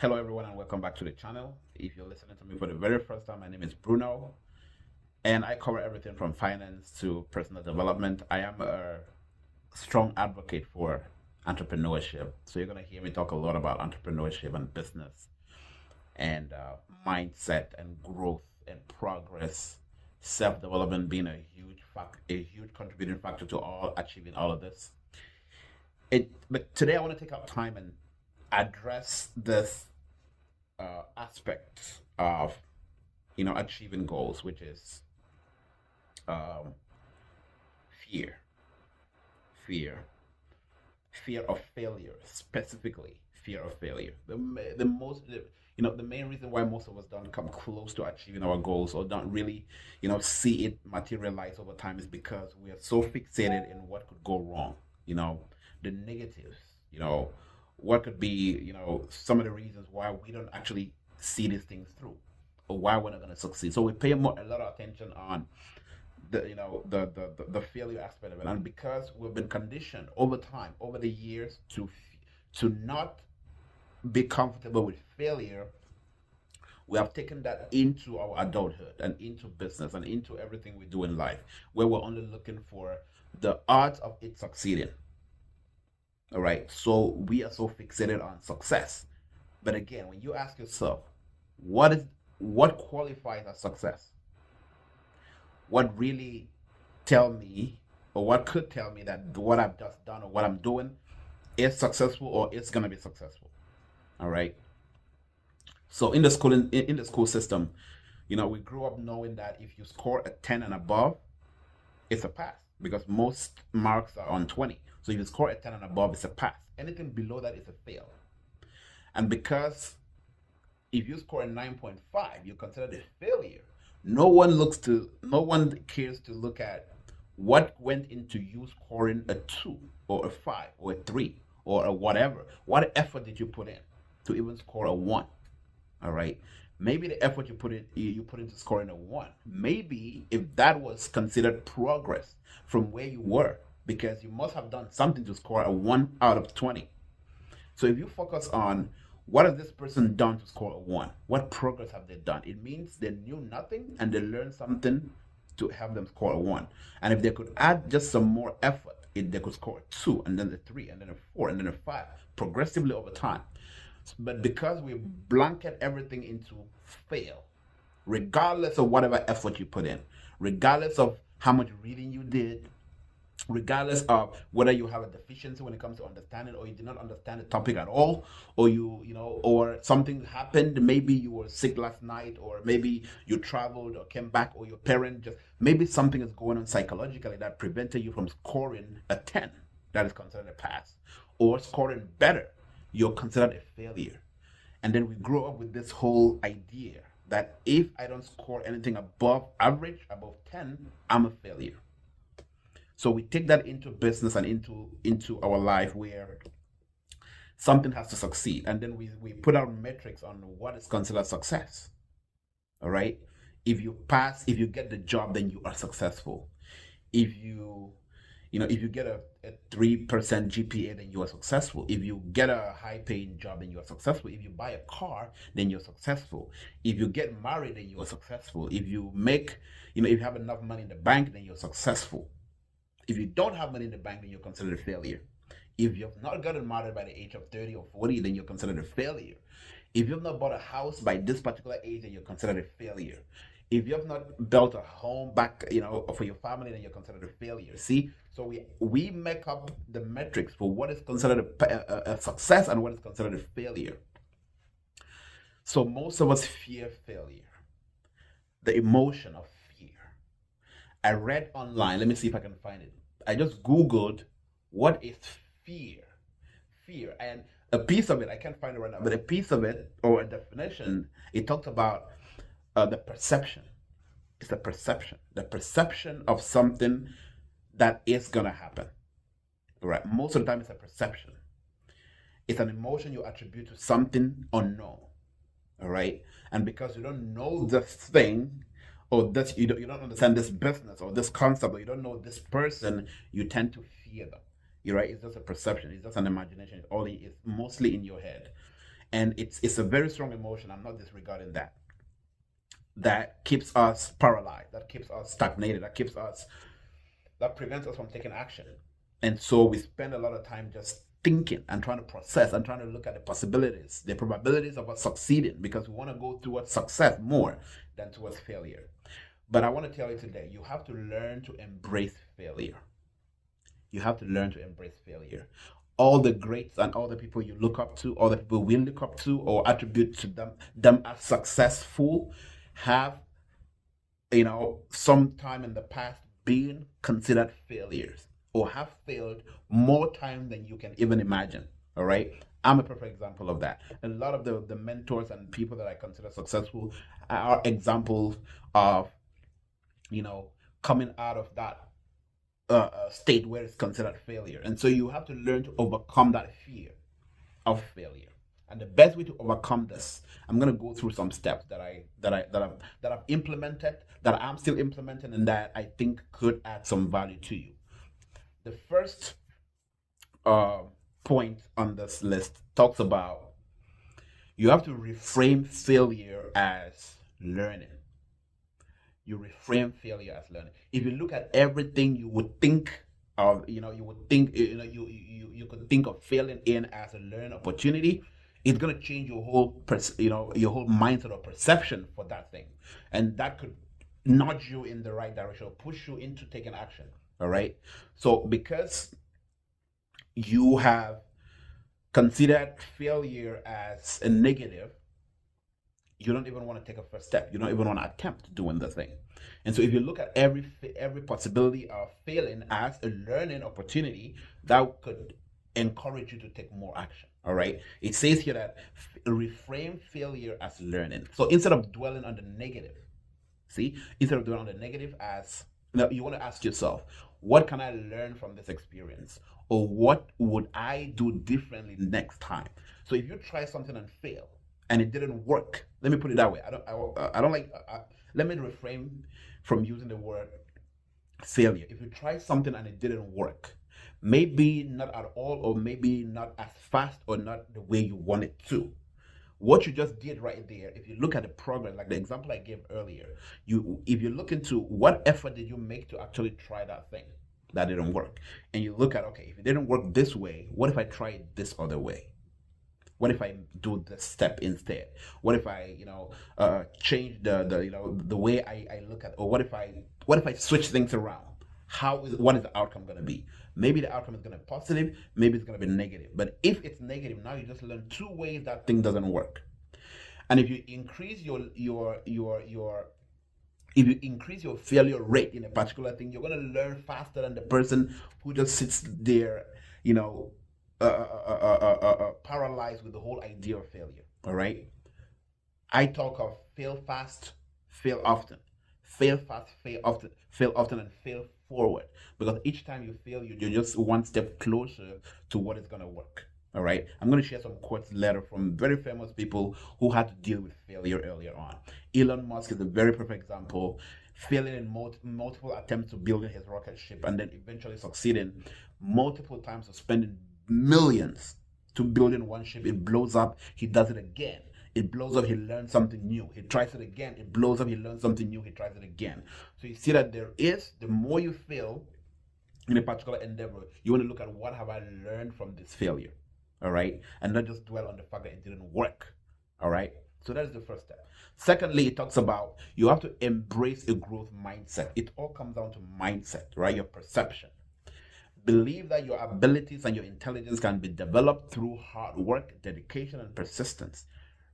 Hello, everyone, and welcome back to the channel. If you're listening to me for the very first time, my name is Bruno, and I cover everything from finance to personal development. I am a strong advocate for entrepreneurship. So, you're going to hear me talk a lot about entrepreneurship and business and mindset and growth and progress, self development being a huge contributing factor to all achieving all of this. But today, I want to take out time and address this aspect of achieving goals, which is um, fear, fear, fear of failure, specifically fear of failure. The main reason why most of us don't come close to achieving our goals or don't really see it materialize over time is because we are so fixated in what could go wrong. You know, the negatives. You know, what could be some of the reasons why we don't actually see these things through or why we're not going to succeed. So we pay a lot of attention on the failure aspect of it, and because we've been conditioned over time, over the years, to not be comfortable with failure, we have taken that into our adulthood and into business and into everything we do in life, where we're only looking for the art of it succeeding. All right. So we are so fixated on success. But again, when you ask yourself, what is what qualifies as success? What really tell me or what could tell me that what I've just done or what I'm doing is successful or it's gonna be successful. All right. So in the school system, we grew up knowing that if you score a 10 and above, it's a pass because most marks are on 20. So if you score a 10 and above, it's a pass. Anything below that is a fail. And because if you score a 9.5, you're considered a failure. No one cares to look at what went into you scoring a 2 or a 5 or a 3 or a whatever. What effort did you put in to even score a 1? All right. Maybe the effort you put into scoring a 1, maybe if that was considered progress from where you were, because you must have done something to score a 1 out of 20. So if you focus on what has this person done to score a 1, what progress have they done, it means they knew nothing and they learned something to have them score a 1. And if they could add just some more effort, they could score a 2 and then a 3 and then a 4 and then a 5 progressively over time. But because we blanket everything into fail, regardless of whatever effort you put in, regardless of how much reading you did, regardless of whether you have a deficiency when it comes to understanding or you did not understand the topic at all, or or something happened, maybe you were sick last night, or maybe you traveled or came back, or your parent just maybe something is going on psychologically that prevented you from scoring a 10 that is considered a pass, or scoring better, you're considered a failure. And then we grow up with this whole idea that if I don't score anything above average, above 10, I'm a failure. So we take that into business and into our life where something has to succeed. And then we put out metrics on what is considered success. All right. If you pass, if you get the job, then you are successful. If if you get a 3% GPA, then you are successful. If you get a high paying job, then you are successful. If you buy a car, then you're successful. If you get married, then you are successful. If you make, if you have enough money in the bank, then you're successful. If you don't have money in the bank, then you're considered a failure. If you've not gotten married by the age of 30 or 40, then you're considered a failure. If you've not bought a house by this particular age, then you're considered a failure. If you have not built a home back, for your family, then you're considered a failure. See, so we make up the metrics for what is considered a success and what is considered a failure. So most of us fear failure, the emotion of fear. I read online. Let me see if I can find it. I just Googled what is fear. Fear. And a piece of it, I can't find it right now, but a piece of it, or a definition, it talks about the perception. It's the perception. The perception of something that is going to happen. Right? Most of the time, it's a perception. It's an emotion you attribute to something unknown. All right? And because you don't know this thing, or this you don't understand this business or this concept, or you don't know this person, you tend to fear them. You're right. It's just a perception. It's just an imagination. It's mostly in your head. And it's a very strong emotion. I'm not disregarding that. That keeps us paralyzed, that keeps us stagnated, that prevents us from taking action. And so we spend a lot of time just thinking and trying to process and trying to look at the possibilities, the probabilities of us succeeding, because we want to go towards success more than towards failure. But I want to tell you today, you have to learn to embrace failure. You have to learn to embrace failure. All the greats and all the people you look up to, all the people we look up to or attribute to them as successful, have, sometime in the past been considered failures or have failed more time than you can even imagine. All right. I'm a perfect example of that. A lot of the mentors and people that I consider successful are examples of, you know, coming out of that state where it's considered failure. And so you have to learn to overcome that fear of failure. And the best way to overcome this, I'm gonna go through some steps that I've implemented, that I'm still implementing, and that I think could add some value to you. The first uh, point on this list talks about you have to reframe failure as learning. You reframe failure as learning. If you look at everything you would think of, you would think, you could think of failing in as a learning opportunity. It's gonna change your whole, your whole mindset or perception for that thing, and that could nudge you in the right direction, or push you into taking action. All right. So because you have considered failure as a negative, you don't even want to take a first step. You don't even want to attempt doing the thing. And so if you look at every possibility of failing as a learning opportunity, that could encourage you to take more action. All right. It says here that reframe failure as learning. So instead of dwelling on the negative, instead of dwelling on the negative, as you want to ask yourself, what can I learn from this experience? Or what would I do differently next time? So if you try something and fail, and it didn't work. Let me put it that way. I don't like. Let me refrain from using the word failure. If you try something and it didn't work, maybe not at all, or maybe not as fast, or not the way you want it to. What you just did right there, if you look at the progress, like the example I gave earlier, if you look into what effort did you make to actually try that thing that didn't work, and you look at, okay, if it didn't work this way, what if I try it this other way? What if I do this step instead? What if I, change the way I look at, or what if I switch things around? What is the outcome going to be? Maybe the outcome is going to be positive, maybe it's going to be negative. But if it's negative, now you just learn two ways that thing doesn't work. And if you increase if you increase your failure rate in a particular thing, you're going to learn faster than the person who just sits there, paralyzed with the whole idea of failure. All right. I talk of fail fast, fail often, fail fast, fail often, and fail forward. Because each time you fail, you're just one step closer to what is going to work. All right. I'm going to share some quotes later from very famous people who had to deal with failure earlier on. Elon Musk is a very perfect example, failing in multiple attempts to building his rocket ship, and then eventually succeeding multiple times, of spending millions to building one ship. It blows up, he does it again. It blows up, he learns something new. He tries it again, it blows up, he learns something new, he tries it again. So you see that the more you fail in a particular endeavor, you want to look at what have I learned from this failure. All right. And not just dwell on the fact that it didn't work. All right. So that is the first step. Secondly, it talks about you have to embrace a growth mindset. It all comes down to mindset, right? Your perception. Believe that your abilities and your intelligence can be developed through hard work, dedication, and persistence.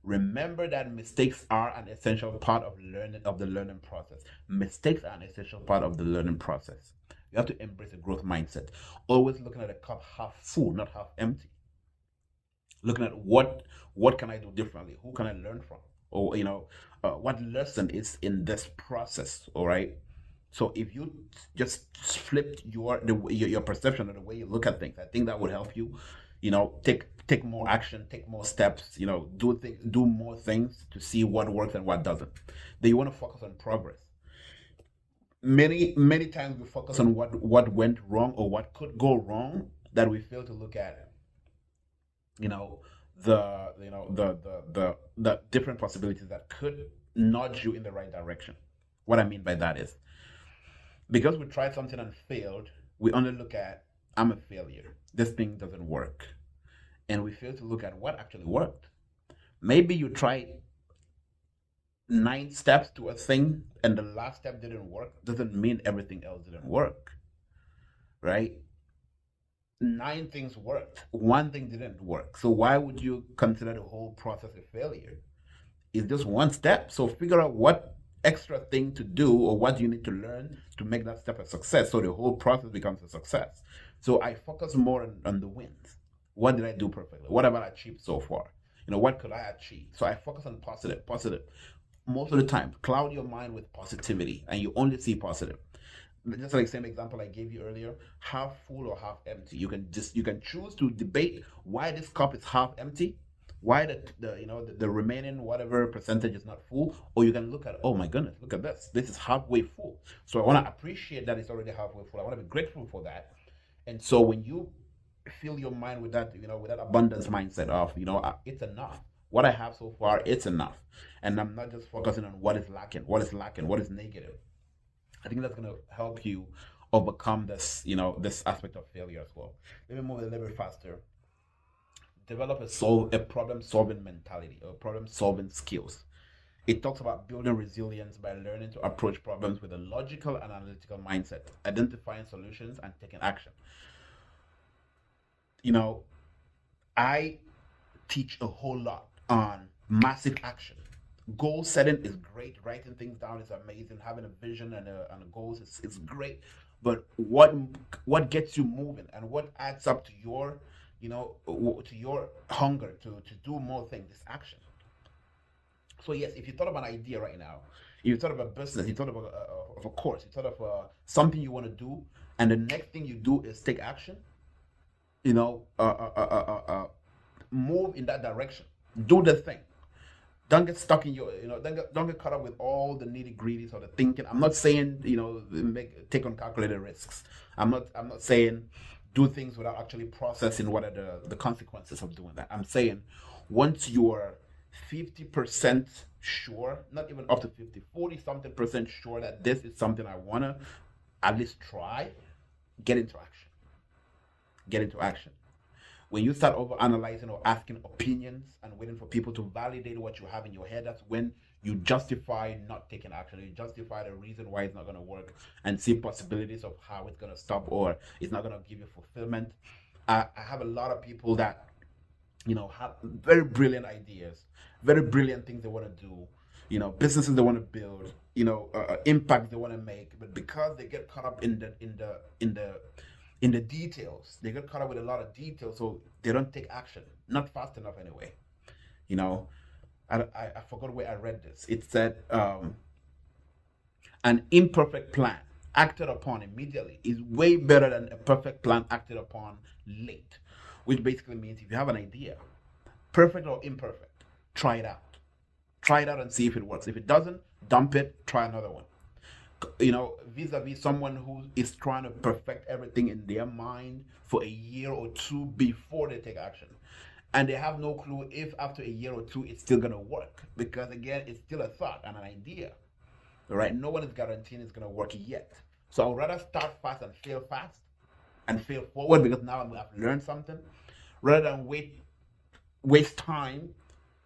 Remember that mistakes are an essential part of the learning process. Mistakes are an essential part of the learning process. You have to embrace a growth mindset. Always looking at the cup half full, not half empty. Looking at what can I do differently? Who can I learn from? Or what lesson is in this process? All right. So if you just flipped your perception of the way you look at things, I think that would help you. Take more action, take more steps. Do more things to see what works and what doesn't. Then you want to focus on progress. Many times we focus on what went wrong or what could go wrong, that we fail to look at the different possibilities that could nudge you in the right direction. What I mean by that is, because we tried something and failed, we only look at, I'm a failure. This thing doesn't work. And we fail to look at what actually worked. Maybe you tried 9 steps to a thing and the last step didn't work. Doesn't mean everything else didn't work, right? 9 things worked. One thing didn't work. So why would you consider the whole process a failure? It's just one step. So figure out what extra thing to do or what you need to learn to make that step a success. So the whole process becomes a success. So I focus more on the wins. What did I do perfectly? What have I achieved so far? What could I achieve? So I focus on positive, positive. Most of the time, cloud your mind with positivity and you only see positive. Just like the same example I gave you earlier, half full or half empty. You can choose to debate why this cup is half empty, why the remaining whatever percentage is not full, or you can look at, oh my goodness, look at this is halfway full. So I want to appreciate that it's already halfway full. I want to be grateful for that. And so when you fill your mind with that, with that abundance mindset of, it's enough. What I have so far, it's enough. And I'm not just focusing on what is lacking, what is negative. I think that's going to help you overcome this aspect of failure as well. Let me move a little bit faster. Develop a problem solving mentality or problem solving skills. It talks about building resilience by learning to approach problems with a logical and analytical mindset, identifying solutions and taking action. You know, I teach a whole lot on massive action. Goal setting is great. Writing things down is amazing. Having a vision and a goals is great. But what gets you moving and what adds up to your to your hunger to do more things is action. So yes, if you thought of an idea right now, you thought of a business, you thought of a course, you thought of something you want to do, and the next thing you do is take action. You know, move in that direction. Do the thing. Don't get stuck in don't get caught up with all the nitty gritties or the thinking. I'm not saying take on calculated risks. I'm not saying do things without actually processing what are the consequences of doing that. I'm saying once you're 50% sure, not even up to 50, 40 something percent sure that this is something I wanna at least try, get into action. Get into action. When you start over analyzing or asking opinions and waiting for people to validate what you have in your head, that's when you justify not taking action. You justify the reason why it's not going to work and see possibilities of how it's going to stop or it's not going to give you fulfillment. I have a lot of people that have very brilliant ideas, very brilliant things they want to do, businesses they want to build, impact they want to make, but because they get caught up in the details. They get caught up with a lot of details, so they don't take action. Not fast enough, anyway. You know, I forgot where I read this. It said, an imperfect plan acted upon immediately is way better than a perfect plan acted upon late, which basically means if you have an idea, perfect or imperfect, try it out. Try it out and see if it works. If it doesn't, dump it, try another one. Vis-a-vis someone who is trying to perfect everything in their mind for a year or two before they take action. And they have no clue if after a year or two it's still going to work. Because again, it's still a thought and an idea. Right? No one is guaranteeing it's going to work yet. So I would rather start fast and fail forward because now I've learned something rather than waste time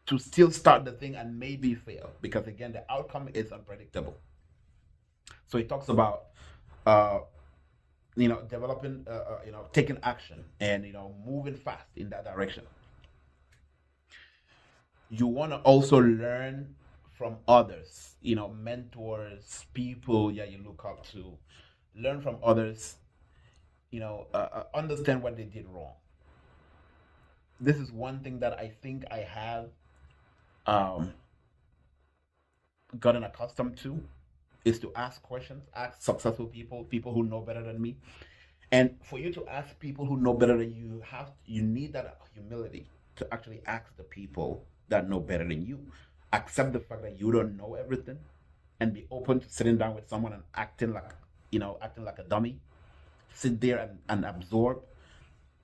to still start the thing and maybe fail. Because again, the outcome is unpredictable. So he talks about, developing, taking action and, moving fast in that direction. You want to also learn from others, mentors, people, yeah, you look up to. Learn from others, understand what they did wrong. This is one thing that I think I have um, gotten accustomed to is to ask questions, ask successful people, people who know better than me. And for you to ask people who know better than you, you need that humility to actually ask the people that know better than you. Accept the fact that you don't know everything and be open to sitting down with someone and acting like a dummy. Sit there and absorb.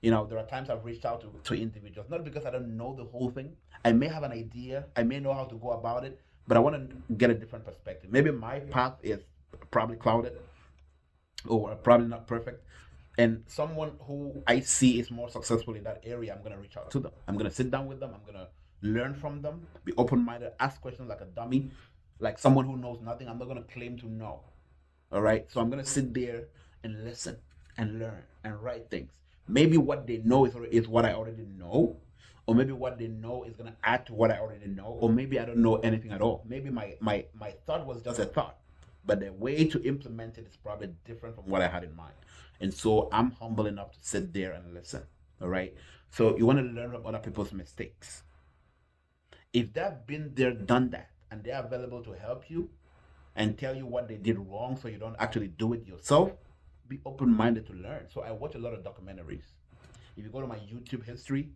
There are times I've reached out to individuals, not because I don't know the whole thing. I may have an idea, I may know how to go about it, but I want to get a different perspective. Maybe my path is probably clouded or probably not perfect. And someone who I see is more successful in that area, I'm going to reach out to them. I'm going to sit down with them. I'm going to learn from them, be open minded, ask questions like a dummy, like someone who knows nothing. I'm not going to claim to know. All right. So I'm going to sit there and listen and learn and write things. Maybe what they know is what I already know, or maybe what they know is going to add to what I already know, or maybe I don't know anything at all. Maybe my thought was just a thought, but the way to implement it is probably different from what I had in mind. And so I'm humble enough to sit there and listen. All right. So you want to learn from other people's mistakes. If they've been there, done that, and they're available to help you and tell you what they did wrong so you don't actually do it yourself, be open minded to learn. So I watch a lot of documentaries. If you go to my YouTube history,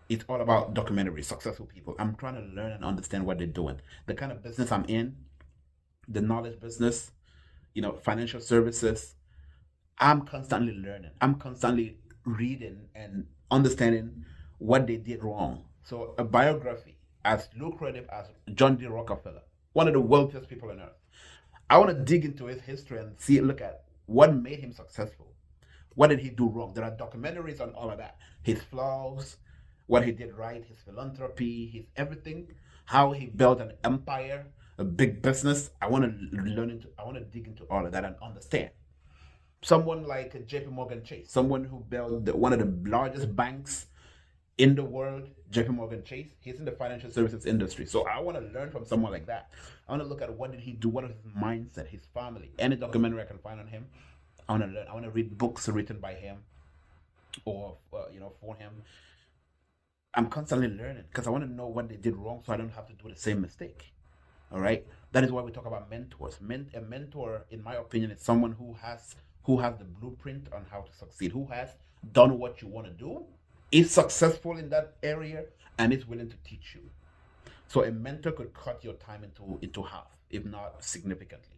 it's all about documentaries, successful people. I'm trying to learn and understand what they're doing. The kind of business I'm in, the knowledge business, financial services, I'm constantly learning. I'm constantly reading and understanding what they did wrong. So a biography as lucrative as John D. Rockefeller, one of the wealthiest people on earth. I want to dig into his history and look at what made him successful. What did he do wrong? There are documentaries on all of that. His flaws, what he did right, his philanthropy, his everything, how he built an empire, a big business. I want to I want to dig into all of that and understand. Someone like JP Morgan Chase, someone who built one of the largest banks in the world, JP Morgan Chase, he's in the financial services industry. So I want to learn from someone like that. I want to look at what did he do, what is his mindset, his family, any documentary I can find on him. I want to learn. I want to read books written by him or for him. I'm constantly learning because I want to know what they did wrong so I don't have to do the same mistake. All right. That is why we talk about mentors. A mentor, in my opinion, is someone who has the blueprint on how to succeed, who has done what you want to do, is successful in that area, and is willing to teach you. So a mentor could cut your time into half, if not significantly.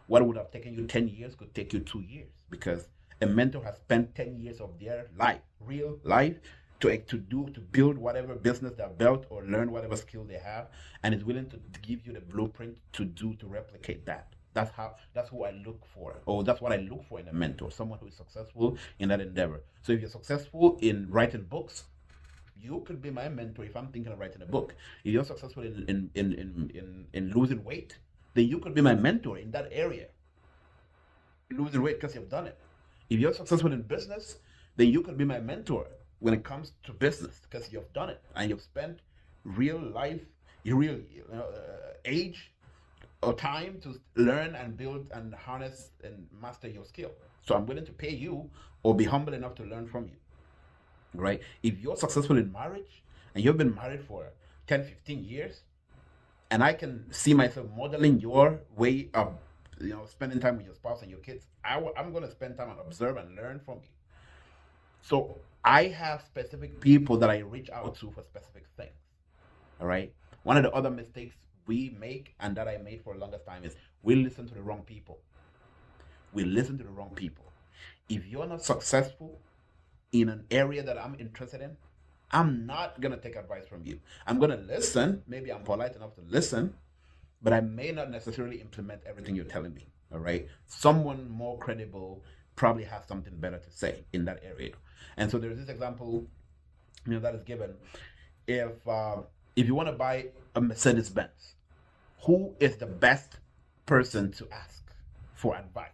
What would have taken you 10 years could take you 2 years because a mentor has spent 10 years of their life, real life, to build whatever business they've built or learn whatever skill they have, and is willing to give you the blueprint to replicate that. That's who I look for, or that's what I look for in a mentor, someone who is successful in that endeavor. So if you're successful in writing books, you could be my mentor if I'm thinking of writing a book. If you're successful in losing weight, then you could be my mentor in that area. Losing weight because you've done it. If you're successful in business, then you could be my mentor when it comes to business because you've done it and you've spent real life, real age or time to learn and build and harness and master your skill. So I'm willing to pay you or be humble enough to learn from you. Right? If you're successful in marriage and you've been married for 10, 15 years, and I can see myself modeling your way of spending time with your spouse and your kids, I'm going to spend time and observe and learn from you. So I have specific people that I reach out to for specific things. All right. One of the other mistakes we make and that I made for the longest time is we listen to the wrong people. We listen to the wrong people. If you're not successful in an area that I'm interested in, I'm not going to take advice from you. I'm going to listen. Maybe I'm polite enough to listen, but I may not necessarily implement everything you're telling me. All right. Someone more credible probably has something better to say in that area. And so there's this example, that is given. If you want to buy a Mercedes Benz, who is the best person to ask for advice?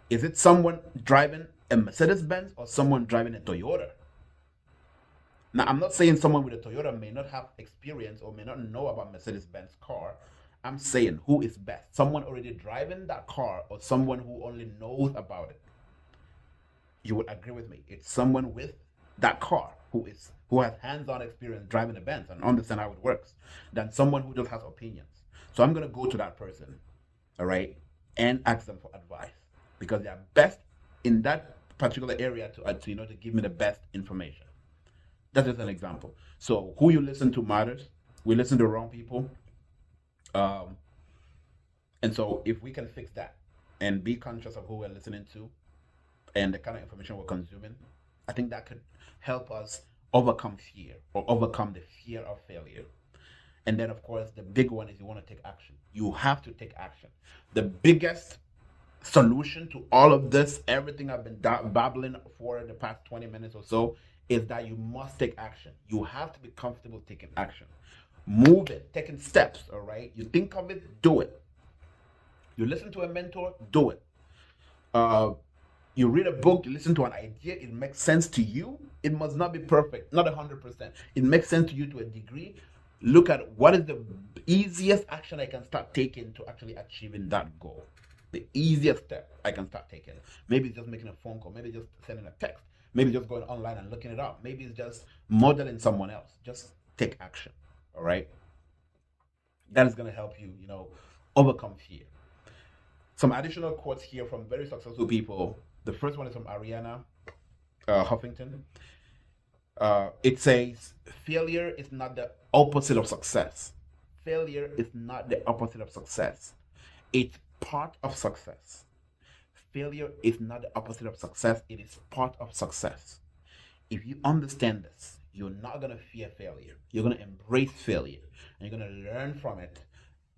Is it someone driving a Mercedes Benz or someone driving a Toyota? Now, I'm not saying someone with a Toyota may not have experience or may not know about Mercedes Benz car. I'm saying who is best? Someone already driving that car or someone who only knows about it? You would agree with me. It's someone with that car who has hands-on experience driving a Benz and understand how it works than someone who just has opinions. So I'm gonna go to that person, all right, and ask them for advice because they are best in that particular area to give me the best information. That's just an example. So who you listen to matters. We listen to the wrong people, and so if we can fix that and be conscious of who we're listening to and the kind of information we're consuming, I think that could help us overcome fear or overcome the fear of failure. And then, of course, the big one is you want to take action. You have to take action. The biggest solution to all of this, everything I've been babbling for the past 20 minutes or so, is that you must take action. You have to be comfortable taking action. Move it, taking steps, all right? You think of it, do it. You listen to a mentor, do it. You read a book, you listen to an idea, it makes sense to you. It must not be perfect, not 100%. It makes sense to you to a degree. Look at what is the easiest action I can start taking to actually achieving that goal. The easiest step I can start taking. Maybe it's just making a phone call, maybe just sending a text, maybe just going online and looking it up, maybe it's just modeling someone else. Just take action, all right? That is going to help you, overcome fear. Some additional quotes here from very successful people. The first one is from Ariana Huffington. It says, failure is not the opposite of success. Failure is not the opposite of success. It's part of success. Failure is not the opposite of success. It is part of success. If you understand this, you're not going to fear failure. You're going to embrace failure. And you're going to learn from it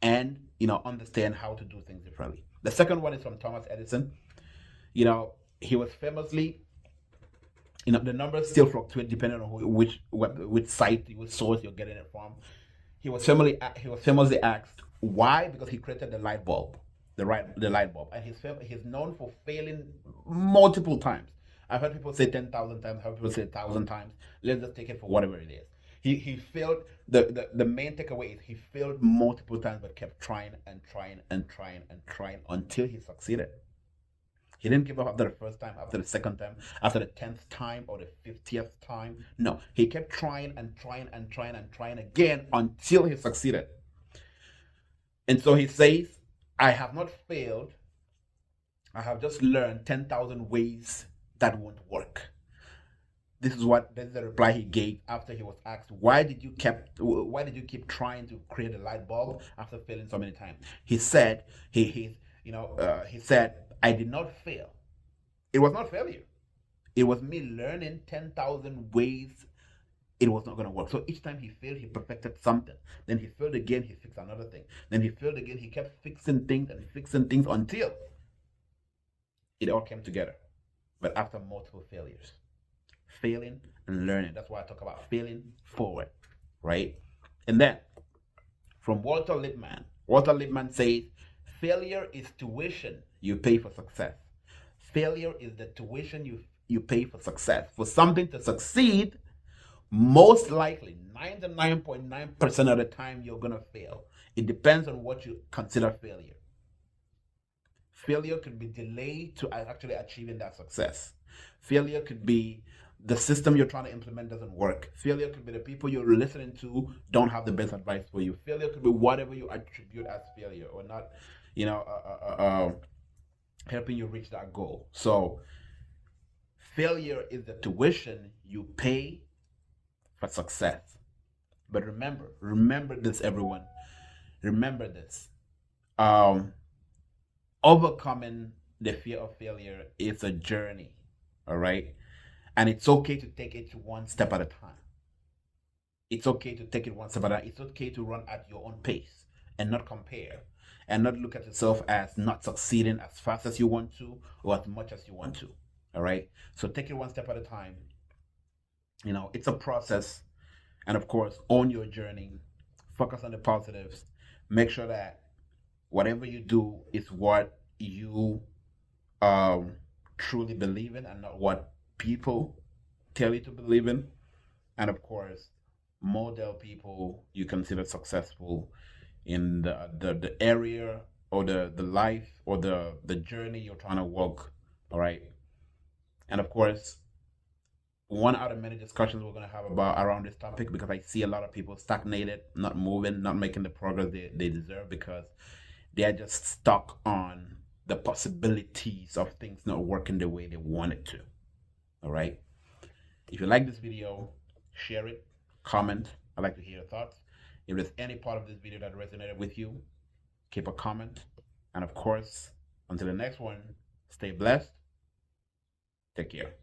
and, understand how to do things differently. The second one is from Thomas Edison. He was famously, the numbers still fluctuate depending on which site, which source you're getting it from. He was famously asked why, because he created the light bulb, the light bulb, and he's known for failing multiple times. I've heard people say 10,000 times. I've heard people say 1,000 times. Let's just take it for whatever it is. He failed. The main takeaway is he failed multiple times, but kept trying and trying and trying and trying until he succeeded. He didn't give up after the first time, after the second time, after the 10th time or the 50th time. No, he kept trying and trying and trying and trying again until he succeeded. And so he says, I have not failed. I have just learned 10,000 ways that won't work. This is the reply he gave after he was asked, why did you keep trying to create a light bulb after failing so many times? He said, he said, I did not fail. It was not failure. It was me learning 10,000 ways it was not going to work. So each time he failed, he perfected something. Then he failed again, he fixed another thing. Then he failed again, he kept fixing things until it all came together. But after multiple failures. Failing and learning. That's why I talk about failing forward, right? And then from Walter Lippmann. Walter Lippmann says, failure is tuition you pay for success. Failure is the tuition you pay for success. For something to succeed, most likely 99.9% of the time you're going to fail. It depends on what you consider failure. Failure could be delayed to actually achieving that success. Failure could be the system you're trying to implement doesn't work. Failure could be the people you're listening to don't have the best advice for you. Failure could be whatever you attribute as failure or not, helping you reach that goal. So failure is the tuition you pay for success. But remember this, everyone. Remember this. Overcoming the fear of failure is a journey, all right? And it's okay to take it one step at a time. It's okay to take it one step at a time. It's okay to run at your own pace and not compare and not look at yourself as not succeeding as fast as you want to or as much as you want to, all right? So take it one step at a time. It's a process. And of course, own your journey. Focus on the positives. Make sure that whatever you do is what you truly believe in and not what people tell you to believe in. And of course, model people you consider successful in the area or the life or the journey you're trying to walk. All right. And of course, one out of many discussions we're going to have around this topic, because I see a lot of people stagnated, not moving, not making the progress they deserve, because they are just stuck on the possibilities of things not working the way they want it to. All right. If you like this video, share it, comment. I'd like to hear your thoughts. If there's any part of this video that resonated with you, keep a comment. And of course, until the next one, stay blessed. Take care.